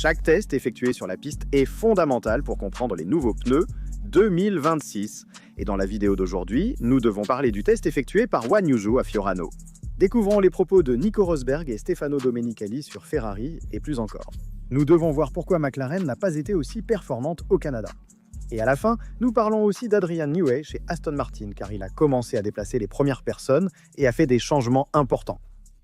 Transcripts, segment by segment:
Chaque test effectué sur la piste est fondamental pour comprendre les nouveaux pneus 2026. Et dans la vidéo d'aujourd'hui, nous devons parler du test effectué par Juan Yuzu à Fiorano. Découvrons les propos de Nico Rosberg et Stefano Domenicali sur Ferrari et plus encore. Nous devons voir pourquoi McLaren n'a pas été aussi performante au Canada. Et à la fin, nous parlons aussi d'Adrian Newey chez Aston Martin car il a commencé à déplacer les premières personnes et a fait des changements importants.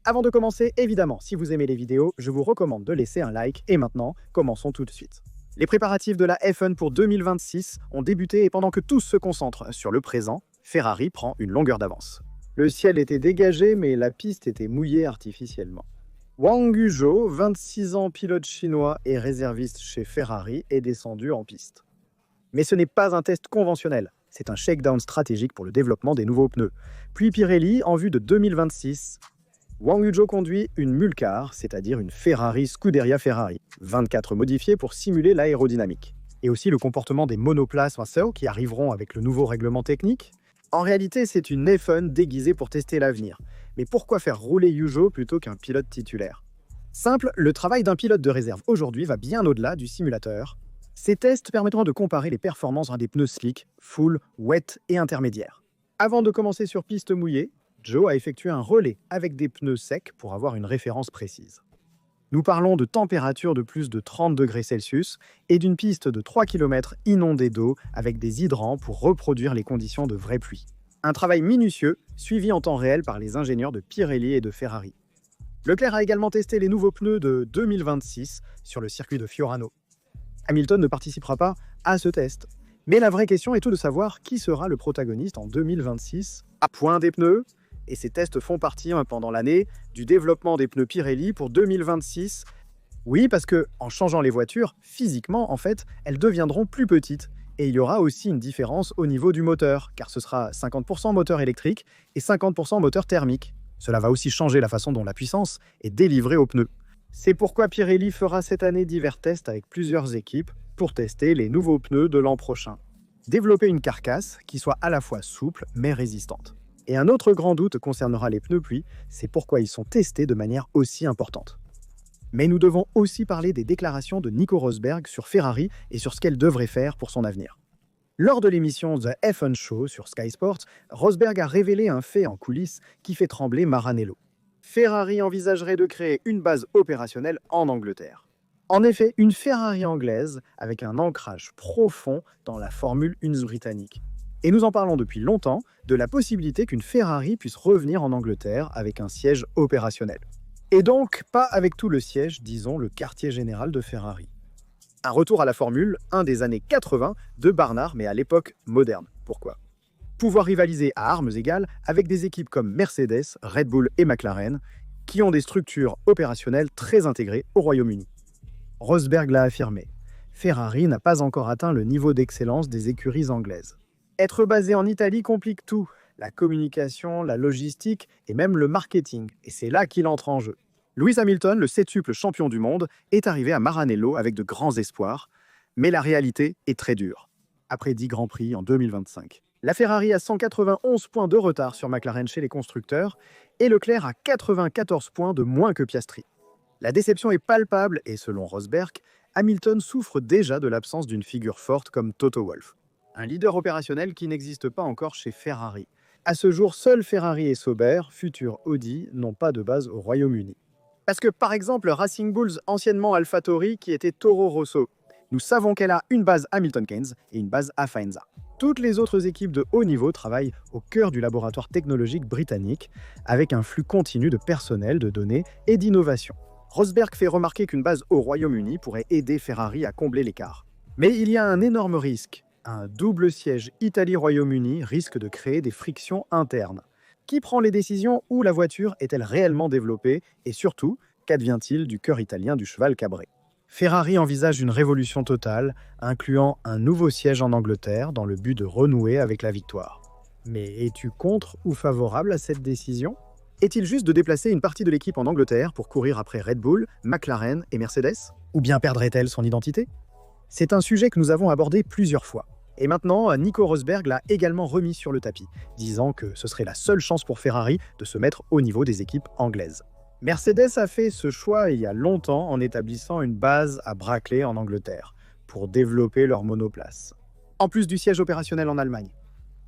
Avant de commencer, évidemment, si vous aimez les vidéos, je vous recommande de laisser un like et maintenant, commençons tout de suite. Les préparatifs de la F1 pour 2026 ont débuté et pendant que tous se concentrent sur le présent, Ferrari prend une longueur d'avance. Le ciel était dégagé mais la piste était mouillée artificiellement. Wang Yuzhou, 26 ans, pilote chinois et réserviste chez Ferrari, est descendu en piste. Mais ce n'est pas un test conventionnel, c'est un shakedown stratégique pour le développement des nouveaux pneus. Puis Pirelli, en vue de 2026, Wang Yuzhou conduit une Mulcar, c'est-à-dire une Ferrari Scuderia Ferrari, 24 modifiée pour simuler l'aérodynamique. Et aussi le comportement des monoplaces qui arriveront avec le nouveau règlement technique. En réalité, c'est une F1 déguisée pour tester l'avenir. Mais pourquoi faire rouler Yuzhou plutôt qu'un pilote titulaire? Simple, le travail d'un pilote de réserve aujourd'hui va bien au-delà du simulateur. Ces tests permettront de comparer les performances des pneus slick, full, wet et intermédiaires. Avant de commencer sur piste mouillée, Joe a effectué un relais avec des pneus secs pour avoir une référence précise. Nous parlons de températures de plus de 30 degrés Celsius et d'une piste de 3 km inondée d'eau avec des hydrants pour reproduire les conditions de vraie pluie. Un travail minutieux, suivi en temps réel par les ingénieurs de Pirelli et de Ferrari. Leclerc a également testé les nouveaux pneus de 2026 sur le circuit de Fiorano. Hamilton ne participera pas à ce test. Mais la vraie question est tout de savoir qui sera le protagoniste en 2026 à point des pneus. Et ces tests font partie pendant l'année du développement des pneus Pirelli pour 2026. Oui, parce que en changeant les voitures, physiquement, en fait, elles deviendront plus petites. Et il y aura aussi une différence au niveau du moteur, car ce sera 50% moteur électrique et 50% moteur thermique. Cela va aussi changer la façon dont la puissance est délivrée aux pneus. C'est pourquoi Pirelli fera cette année divers tests avec plusieurs équipes pour tester les nouveaux pneus de l'an prochain. Développer une carcasse qui soit à la fois souple mais résistante. Et un autre grand doute concernera les pneus pluie, c'est pourquoi ils sont testés de manière aussi importante. Mais nous devons aussi parler des déclarations de Nico Rosberg sur Ferrari et sur ce qu'elle devrait faire pour son avenir. Lors de l'émission The F1 Show sur Sky Sports, Rosberg a révélé un fait en coulisses qui fait trembler Maranello. Ferrari envisagerait de créer une base opérationnelle en Angleterre. En effet, une Ferrari anglaise avec un ancrage profond dans la Formule 1 britannique. Et nous en parlons depuis longtemps de la possibilité qu'une Ferrari puisse revenir en Angleterre avec un siège opérationnel. Et donc, pas avec tout le siège, disons le quartier général de Ferrari. Un retour à la Formule 1 des années 80 de Barnard, mais à l'époque moderne. Pourquoi? Pouvoir rivaliser à armes égales avec des équipes comme Mercedes, Red Bull et McLaren, qui ont des structures opérationnelles très intégrées au Royaume-Uni. Rosberg l'a affirmé. Ferrari n'a pas encore atteint le niveau d'excellence des écuries anglaises. Être basé en Italie complique tout, la communication, la logistique et même le marketing, et c'est là qu'il entre en jeu. Lewis Hamilton, le septuple champion du monde, est arrivé à Maranello avec de grands espoirs, mais la réalité est très dure. Après 10 Grands Prix en 2025. La Ferrari a 191 points de retard sur McLaren chez les constructeurs, et Leclerc a 94 points de moins que Piastri. La déception est palpable et selon Rosberg, Hamilton souffre déjà de l'absence d'une figure forte comme Toto Wolff. Un leader opérationnel qui n'existe pas encore chez Ferrari. À ce jour, seuls Ferrari et Sauber, futur Audi, n'ont pas de base au Royaume-Uni. Parce que par exemple, Racing Bulls, anciennement AlphaTauri, qui était Toro Rosso, nous savons qu'elle a une base Hamilton Keynes et une base à Faenza. Toutes les autres équipes de haut niveau travaillent au cœur du laboratoire technologique britannique, avec un flux continu de personnel, de données et d'innovation. Rosberg fait remarquer qu'une base au Royaume-Uni pourrait aider Ferrari à combler l'écart. Mais il y a un énorme risque. Un double siège Italie-Royaume-Uni risque de créer des frictions internes. Qui prend les décisions? Où la voiture est-elle réellement développée? Et surtout, qu'advient-il du cœur italien du cheval cabré? Ferrari envisage une révolution totale, incluant un nouveau siège en Angleterre dans le but de renouer avec la victoire. Mais es-tu contre ou favorable à cette décision? Est-il juste de déplacer une partie de l'équipe en Angleterre pour courir après Red Bull, McLaren et Mercedes? Ou bien perdrait-elle son identité? C'est un sujet que nous avons abordé plusieurs fois. Et maintenant, Nico Rosberg l'a également remis sur le tapis, disant que ce serait la seule chance pour Ferrari de se mettre au niveau des équipes anglaises. Mercedes a fait ce choix il y a longtemps en établissant une base à Brackley en Angleterre pour développer leur monoplace, en plus du siège opérationnel en Allemagne.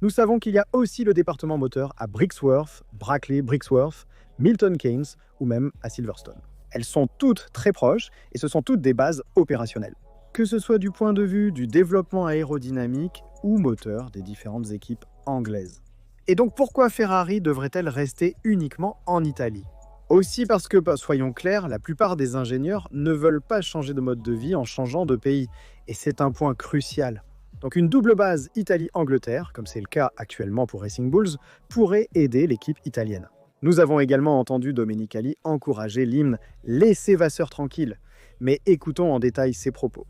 Nous savons qu'il y a aussi le département moteur à Brixworth, Brackley, Brixworth, Milton Keynes ou même à Silverstone. Elles sont toutes très proches et ce sont toutes des bases opérationnelles, que ce soit du point de vue du développement aérodynamique ou moteur des différentes équipes anglaises. Et donc pourquoi Ferrari devrait-elle rester uniquement en Italie ? Aussi parce que, soyons clairs, la plupart des ingénieurs ne veulent pas changer de mode de vie en changeant de pays. Et c'est un point crucial. Donc une double base Italie-Angleterre, comme c'est le cas actuellement pour Racing Bulls, pourrait aider l'équipe italienne. Nous avons également entendu Domenicali encourager l'hymne « Laissez Vasseur tranquille », mais écoutons en détail ses propos.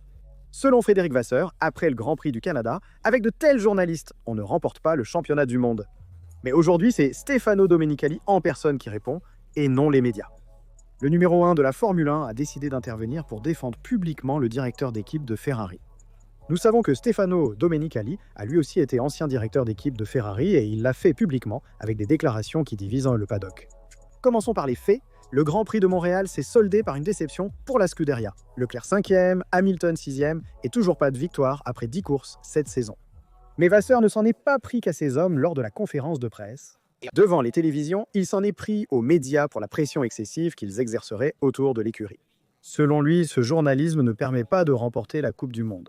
Selon Frédéric Vasseur, après le Grand Prix du Canada, avec de tels journalistes, on ne remporte pas le championnat du monde. Mais aujourd'hui, c'est Stefano Domenicali en personne qui répond, et non les médias. Le numéro 1 de la Formule 1 a décidé d'intervenir pour défendre publiquement le directeur d'équipe de Ferrari. Nous savons que Stefano Domenicali a lui aussi été ancien directeur d'équipe de Ferrari et il l'a fait publiquement avec des déclarations qui divisent le paddock. Commençons par les faits. Le Grand Prix de Montréal s'est soldé par une déception pour la Scuderia. Leclerc 5e, Hamilton 6e et toujours pas de victoire après 10 courses cette saison. Mais Vasseur ne s'en est pas pris qu'à ses hommes lors de la conférence de presse. Devant les télévisions, il s'en est pris aux médias pour la pression excessive qu'ils exerceraient autour de l'écurie. Selon lui, ce journalisme ne permet pas de remporter la Coupe du Monde.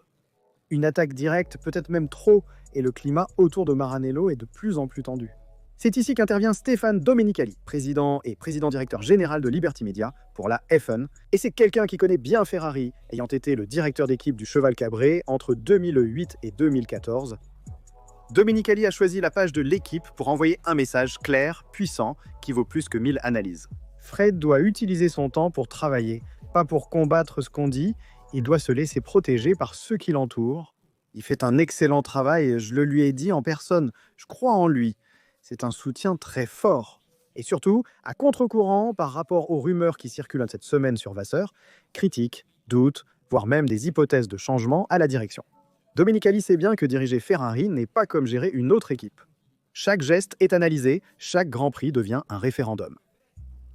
Une attaque directe, peut-être même trop, et le climat autour de Maranello est de plus en plus tendu. C'est ici qu'intervient Stéphane Domenicali, président et président-directeur général de Liberty Media pour la F1, et c'est quelqu'un qui connaît bien Ferrari, ayant été le directeur d'équipe du Cheval Cabré entre 2008 et 2014. Domenicali a choisi la page de l'équipe pour envoyer un message clair, puissant, qui vaut plus que 1000 analyses. Fred doit utiliser son temps pour travailler, pas pour combattre ce qu'on dit. Il doit se laisser protéger par ceux qui l'entourent. Il fait un excellent travail, je le lui ai dit en personne. Je crois en lui. C'est un soutien très fort. Et surtout, à contre-courant par rapport aux rumeurs qui circulent cette semaine sur Vasseur, critiques, doutes, voire même des hypothèses de changement à la direction. Domenicali sait bien que diriger Ferrari n'est pas comme gérer une autre équipe. Chaque geste est analysé, chaque Grand Prix devient un référendum.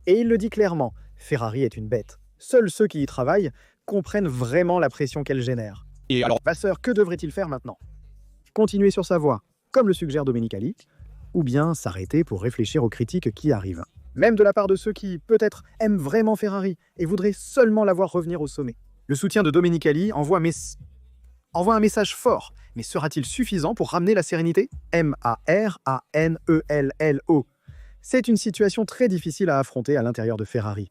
Et il le dit clairement, Ferrari est une bête. Seuls ceux qui y travaillent comprennent vraiment la pression qu'elle génère. Et alors, Vasseur, que devrait-il faire maintenant ? Continuer sur sa voie, comme le suggère Domenicali, ou bien s'arrêter pour réfléchir aux critiques qui arrivent. Même de la part de ceux qui, peut-être, aiment vraiment Ferrari et voudraient seulement la voir revenir au sommet. Le soutien de Domenicali envoie un message fort, mais sera-t-il suffisant pour ramener la sérénité ? Maranello. C'est une situation très difficile à affronter à l'intérieur de Ferrari.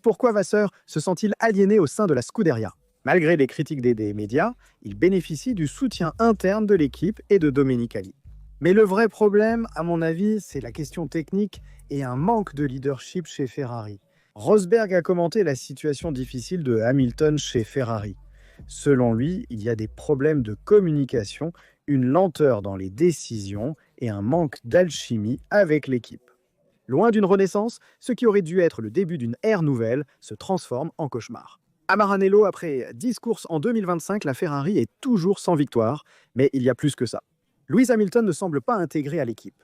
Pourquoi Vasseur se sent-il aliéné au sein de la Scuderia ? Malgré les critiques des médias, il bénéficie du soutien interne de l'équipe et de Domenicali. Mais le vrai problème, à mon avis, c'est la question technique et un manque de leadership chez Ferrari. Rosberg a commenté la situation difficile de Hamilton chez Ferrari. Selon lui, il y a des problèmes de communication, une lenteur dans les décisions et un manque d'alchimie avec l'équipe. Loin d'une renaissance, ce qui aurait dû être le début d'une ère nouvelle se transforme en cauchemar. À Maranello, après 10 courses en 2025, la Ferrari est toujours sans victoire, mais il y a plus que ça. Lewis Hamilton ne semble pas intégré à l'équipe.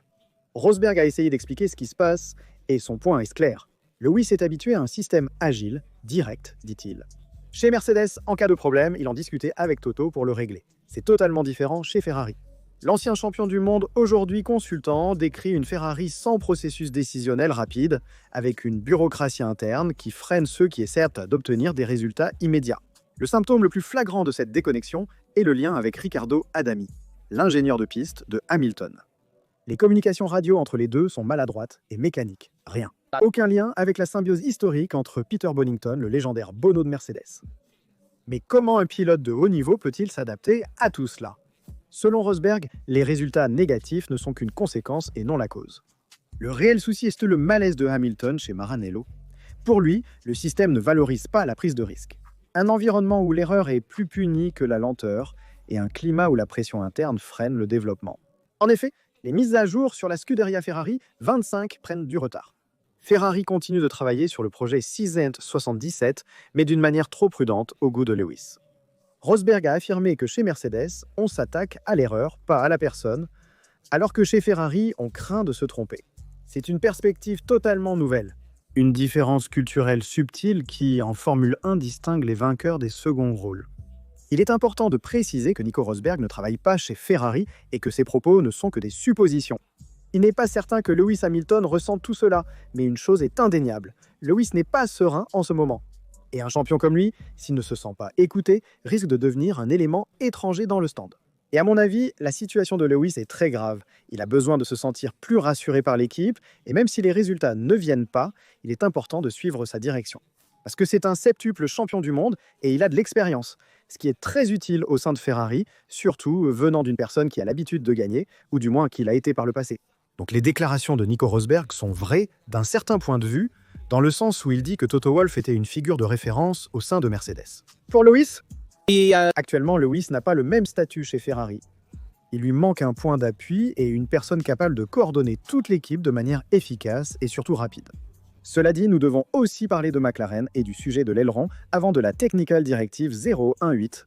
Rosberg a essayé d'expliquer ce qui se passe, et son point est clair. Lewis est habitué à un système agile, direct, dit-il. Chez Mercedes, en cas de problème, il en discutait avec Toto pour le régler. C'est totalement différent chez Ferrari. L'ancien champion du monde, aujourd'hui consultant, décrit une Ferrari sans processus décisionnel rapide, avec une bureaucratie interne qui freine ceux qui essaient d'obtenir des résultats immédiats. Le symptôme le plus flagrant de cette déconnexion est le lien avec Riccardo Adami, l'ingénieur de piste de Hamilton. Les communications radio entre les deux sont maladroites et mécaniques. Rien. Aucun lien avec la symbiose historique entre Peter Bonington, le légendaire Bono de Mercedes. Mais comment un pilote de haut niveau peut-il s'adapter à tout cela ? Selon Rosberg, les résultats négatifs ne sont qu'une conséquence et non la cause. Le réel souci est le malaise de Hamilton chez Maranello. Pour lui, le système ne valorise pas la prise de risque. Un environnement où l'erreur est plus punie que la lenteur et un climat où la pression interne freine le développement. En effet, les mises à jour sur la Scuderia Ferrari, 25 prennent du retard. Ferrari continue de travailler sur le projet Seasent 77, mais d'une manière trop prudente au goût de Lewis. Rosberg a affirmé que chez Mercedes, on s'attaque à l'erreur, pas à la personne, alors que chez Ferrari, on craint de se tromper. C'est une perspective totalement nouvelle. Une différence culturelle subtile qui, en Formule 1, distingue les vainqueurs des seconds rôles. Il est important de préciser que Nico Rosberg ne travaille pas chez Ferrari et que ses propos ne sont que des suppositions. Il n'est pas certain que Lewis Hamilton ressente tout cela, mais une chose est indéniable, Lewis n'est pas serein en ce moment. Et un champion comme lui, s'il ne se sent pas écouté, risque de devenir un élément étranger dans le stand. Et à mon avis, la situation de Lewis est très grave. Il a besoin de se sentir plus rassuré par l'équipe, et même si les résultats ne viennent pas, il est important de suivre sa direction. Parce que c'est un septuple champion du monde, et il a de l'expérience, ce qui est très utile au sein de Ferrari, surtout venant d'une personne qui a l'habitude de gagner, ou du moins qui l'a été par le passé. Donc les déclarations de Nico Rosberg sont vraies d'un certain point de vue, dans le sens où il dit que Toto Wolff était une figure de référence au sein de Mercedes. Pour Lewis, actuellement, Lewis n'a pas le même statut chez Ferrari. Il lui manque un point d'appui et une personne capable de coordonner toute l'équipe de manière efficace et surtout rapide. Cela dit, nous devons aussi parler de McLaren et du sujet de l'aileron avant de la Technical Directive 018.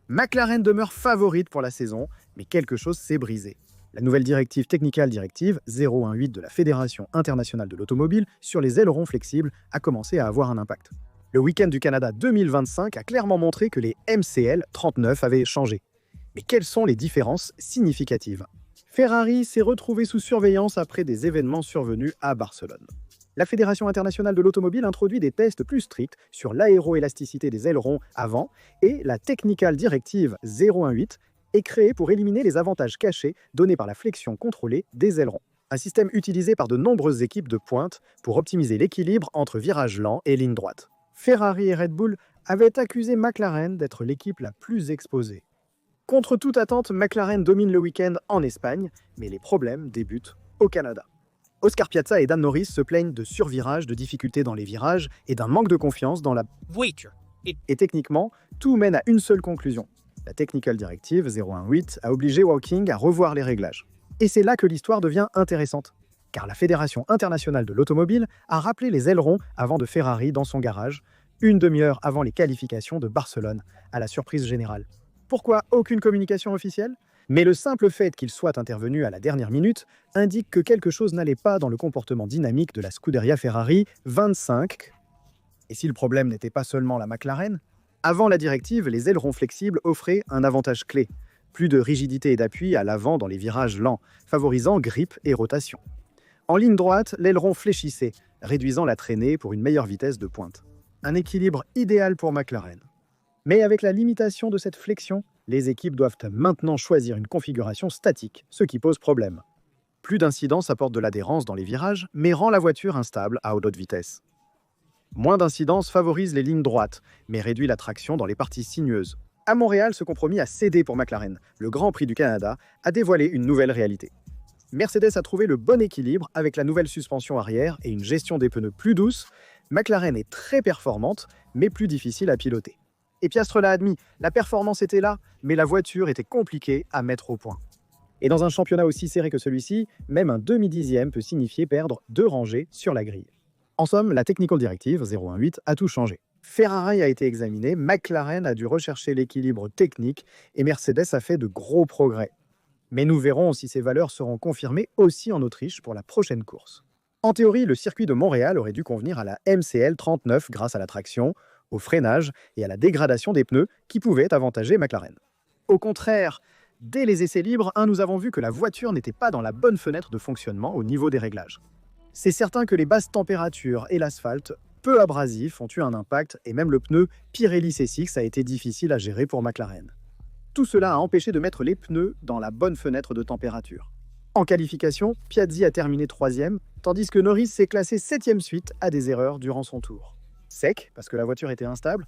McLaren demeure favorite pour la saison, mais quelque chose s'est brisé. La nouvelle directive Technical Directive 018 de la Fédération internationale de l'automobile sur les ailerons flexibles a commencé à avoir un impact. Le week-end du Canada 2025 a clairement montré que les MCL 39 avaient changé. Mais quelles sont les différences significatives? Ferrari s'est retrouvé sous surveillance après des événements survenus à Barcelone. La Fédération internationale de l'automobile introduit des tests plus stricts sur l'aéroélasticité des ailerons avant et la Technical Directive 018 est créée pour éliminer les avantages cachés donnés par la flexion contrôlée des ailerons. Un système utilisé par de nombreuses équipes de pointe pour optimiser l'équilibre entre virages lents et lignes droites. Ferrari et Red Bull avaient accusé McLaren d'être l'équipe la plus exposée. Contre toute attente, McLaren domine le week-end en Espagne, mais les problèmes débutent au Canada. Oscar Piastri et Dan Norris se plaignent de survirage, de difficultés dans les virages et d'un manque de confiance dans la voiture. Et techniquement, tout mène à une seule conclusion. La Technical Directive 018 a obligé Woking à revoir les réglages. Et c'est là que l'histoire devient intéressante, car la Fédération internationale de l'automobile a rappelé les ailerons avant de Ferrari dans son garage, une demi-heure avant les qualifications de Barcelone, à la surprise générale. Pourquoi aucune communication officielle? Mais le simple fait qu'il soit intervenu à la dernière minute indique que quelque chose n'allait pas dans le comportement dynamique de la Scuderia Ferrari 25. Et si le problème n'était pas seulement la McLaren? Avant la directive, les ailerons flexibles offraient un avantage clé. Plus de rigidité et d'appui à l'avant dans les virages lents, favorisant grippe et rotation. En ligne droite, l'aileron fléchissait, réduisant la traînée pour une meilleure vitesse de pointe. Un équilibre idéal pour McLaren. Mais avec la limitation de cette flexion, les équipes doivent maintenant choisir une configuration statique, ce qui pose problème. Plus d'incidence apporte de l'adhérence dans les virages, mais rend la voiture instable à haute vitesse. Moins d'incidence favorise les lignes droites, mais réduit la traction dans les parties sinueuses. À Montréal, ce compromis a cédé pour McLaren. Le Grand Prix du Canada a dévoilé une nouvelle réalité. Mercedes a trouvé le bon équilibre avec la nouvelle suspension arrière et une gestion des pneus plus douce. McLaren est très performante, mais plus difficile à piloter. Et Piastri l'a admis, la performance était là, mais la voiture était compliquée à mettre au point. Et dans un championnat aussi serré que celui-ci, même un demi-dixième peut signifier perdre 2 rangées sur la grille. En somme, la Technical Directive 018 a tout changé. Ferrari a été examiné, McLaren a dû rechercher l'équilibre technique et Mercedes a fait de gros progrès. Mais nous verrons si ces valeurs seront confirmées aussi en Autriche pour la prochaine course. En théorie, le circuit de Montréal aurait dû convenir à la MCL 39 grâce à la traction, au freinage et à la dégradation des pneus qui pouvaient avantager McLaren. Au contraire, dès les essais libres, nous avons vu que la voiture n'était pas dans la bonne fenêtre de fonctionnement au niveau des réglages. C'est certain que les basses températures et l'asphalte, peu abrasif, ont eu un impact et même le pneu Pirelli C6 a été difficile à gérer pour McLaren. Tout cela a empêché de mettre les pneus dans la bonne fenêtre de température. En qualification, Piastri a terminé 3e, tandis que Norris s'est classé 7e suite à des erreurs durant son tour. Sec, parce que la voiture était instable,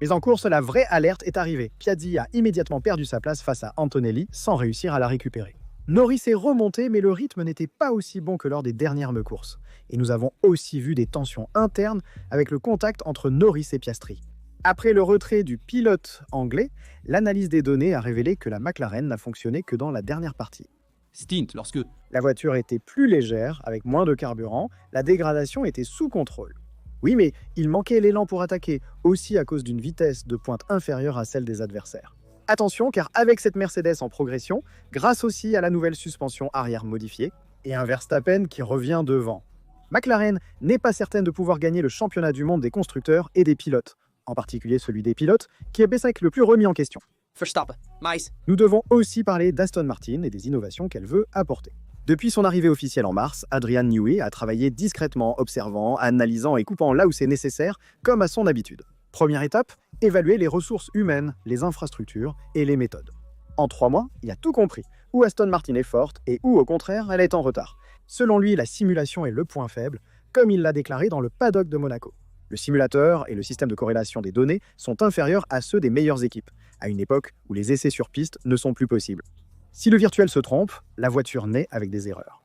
mais en course, la vraie alerte est arrivée. Piastri a immédiatement perdu sa place face à Antonelli sans réussir à la récupérer. Norris est remonté, mais le rythme n'était pas aussi bon que lors des dernières courses. Et nous avons aussi vu des tensions internes avec le contact entre Norris et Piastri. Après le retrait du pilote anglais, l'analyse des données a révélé que la McLaren n'a fonctionné que dans la dernière partie. Stint, lorsque la voiture était plus légère, avec moins de carburant, la dégradation était sous contrôle. Oui, mais il manquait l'élan pour attaquer, aussi à cause d'une vitesse de pointe inférieure à celle des adversaires. Attention, car avec cette Mercedes en progression, grâce aussi à la nouvelle suspension arrière modifiée, et un Verstappen qui revient devant. McLaren n'est pas certaine de pouvoir gagner le championnat du monde des constructeurs et des pilotes, en particulier celui des pilotes, qui est B5 le plus remis en question. Verstappen, mais Nous devons aussi parler d'Aston Martin et des innovations qu'elle veut apporter. Depuis son arrivée officielle en mars, Adrian Newey a travaillé discrètement, observant, analysant et coupant là où c'est nécessaire, comme à son habitude. Première étape, évaluer les ressources humaines, les infrastructures et les méthodes. En 3 mois, il a tout compris, où Aston Martin est forte et où, au contraire, elle est en retard. Selon lui, la simulation est le point faible, comme il l'a déclaré dans le paddock de Monaco. Le simulateur et le système de corrélation des données sont inférieurs à ceux des meilleures équipes, à une époque où les essais sur piste ne sont plus possibles. Si le virtuel se trompe, la voiture naît avec des erreurs.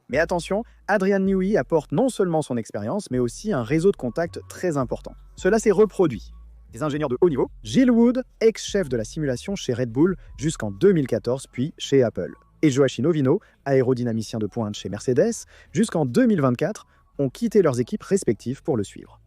Mais attention, Adrian Newey apporte non seulement son expérience, mais aussi un réseau de contacts très important. Cela s'est reproduit. Des ingénieurs de haut niveau, Jill Wood, ex-chef de la simulation chez Red Bull jusqu'en 2014, puis chez Apple, et Joachim Ovino, aérodynamicien de pointe chez Mercedes, jusqu'en 2024, ont quitté leurs équipes respectives pour le suivre.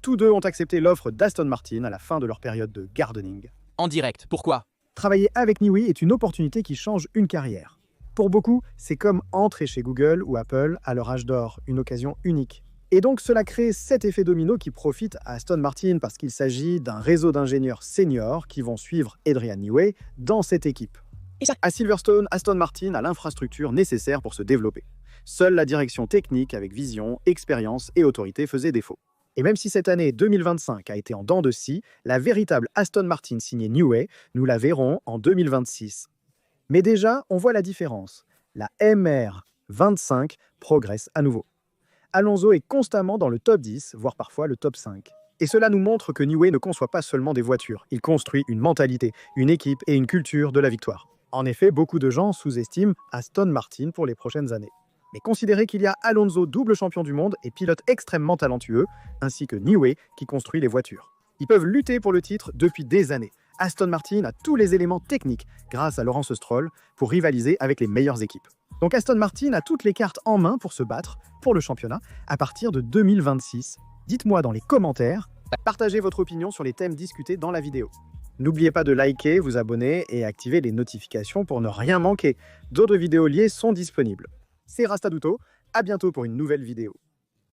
Tous deux ont accepté l'offre d'Aston Martin à la fin de leur période de gardening. en direct. Pourquoi? Travailler avec Newey est une opportunité qui change une carrière. Pour beaucoup, c'est comme entrer chez Google ou Apple à leur âge d'or, une occasion unique. Et donc cela crée cet effet domino qui profite à Aston Martin parce qu'il s'agit d'un réseau d'ingénieurs seniors qui vont suivre Adrian Newey dans cette équipe. À Silverstone, Aston Martin a l'infrastructure nécessaire pour se développer. Seule la direction technique avec vision, expérience et autorité faisait défaut. Et même si cette année 2025 a été en dents de scie, la véritable Aston Martin signée Newey, nous la verrons en 2026. Mais déjà, on voit la différence. La MR25 progresse à nouveau. Alonso est constamment dans le top 10, voire parfois le top 5. Et cela nous montre que Newey ne conçoit pas seulement des voitures, il construit une mentalité, une équipe et une culture de la victoire. En effet, beaucoup de gens sous-estiment Aston Martin pour les prochaines années. Mais considérez qu'il y a Alonso, double champion du monde et pilote extrêmement talentueux, ainsi que Newey qui construit les voitures. Ils peuvent lutter pour le titre depuis des années. Aston Martin a tous les éléments techniques, grâce à Lawrence Stroll, pour rivaliser avec les meilleures équipes. Donc Aston Martin a toutes les cartes en main pour se battre pour le championnat à partir de 2026. Dites-moi dans les commentaires, partagez votre opinion sur les thèmes discutés dans la vidéo. N'oubliez pas de liker, vous abonner et activer les notifications pour ne rien manquer. D'autres vidéos liées sont disponibles. C'est Rastaduto, à bientôt pour une nouvelle vidéo.